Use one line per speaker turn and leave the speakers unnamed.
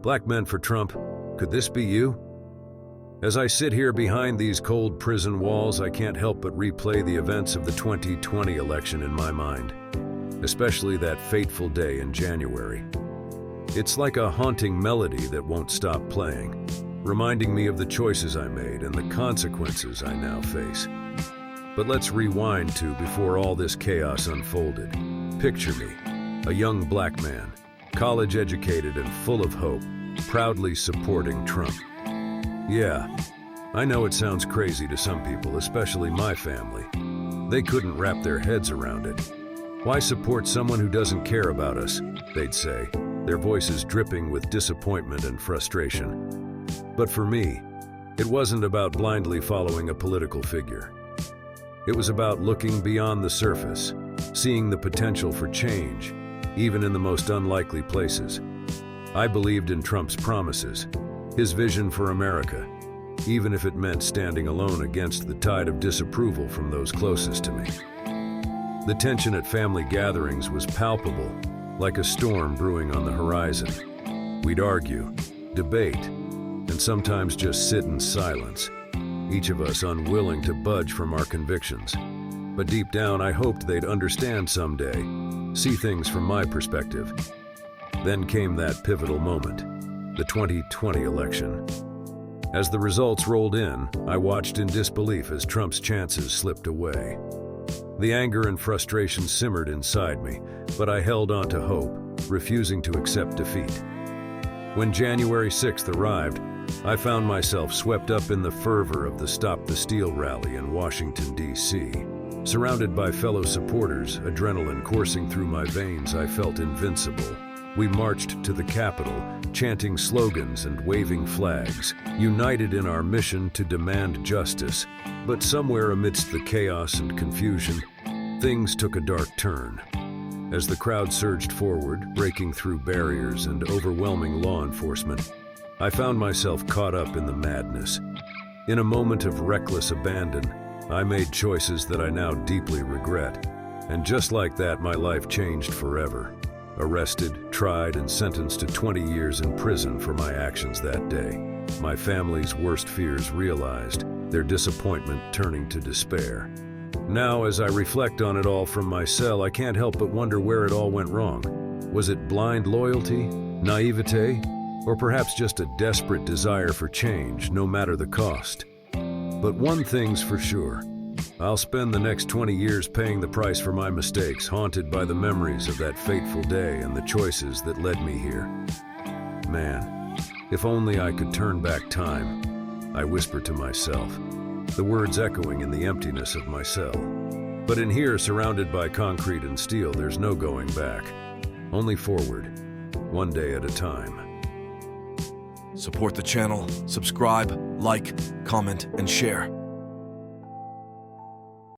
Black men for Trump, could this be you? As I sit here behind these cold prison walls, I can't help but replay the events of the 2020 election in my mind, especially that fateful day in January. It's like a haunting melody that won't stop playing, reminding me of the choices I made and the consequences I now face. But let's rewind to before all this chaos unfolded. Picture me, a young black man, college-educated and full of hope, proudly supporting Trump. Yeah, I know it sounds crazy to some people, especially my family. They couldn't wrap their heads around it. Why support someone who doesn't care about us, they'd say, their voices dripping with disappointment and frustration. But for me, it wasn't about blindly following a political figure. It was about looking beyond the surface, seeing the potential for change, even in the most unlikely places. I believed in Trump's promises, his vision for America, even if it meant standing alone against the tide of disapproval from those closest to me. The tension at family gatherings was palpable, like a storm brewing on the horizon. We'd argue, debate, and sometimes just sit in silence, each of us unwilling to budge from our convictions. But deep down, I hoped they'd understand someday, see things from my perspective. Then came that pivotal moment, the 2020 election. As the results rolled in, I watched in disbelief as Trump's chances slipped away. The anger and frustration simmered inside me, but I held on to hope, refusing to accept defeat. When January 6th arrived, I found myself swept up in the fervor of the Stop the Steal rally in Washington, D.C. Surrounded by fellow supporters, adrenaline coursing through my veins, I felt invincible. We marched to the Capitol, chanting slogans and waving flags, united in our mission to demand justice. But somewhere amidst the chaos and confusion, things took a dark turn. As the crowd surged forward, breaking through barriers and overwhelming law enforcement, I found myself caught up in the madness. In a moment of reckless abandon, I made choices that I now deeply regret. And just like that, my life changed forever. Arrested, tried, and sentenced to 20 years in prison for my actions that day. My family's worst fears realized, their disappointment turning to despair. Now, as I reflect on it all from my cell, I can't help but wonder where it all went wrong. Was it blind loyalty, naivete, or perhaps just a desperate desire for change, no matter the cost? But one thing's for sure. I'll spend the next 20 years paying the price for my mistakes, haunted by the memories of that fateful day and the choices that led me here. Man, if only I could turn back time, I whisper to myself, the words echoing in the emptiness of my cell. But in here, surrounded by concrete and steel, there's no going back. Only forward, one day at a time.
Support the channel, subscribe, like, comment, and share.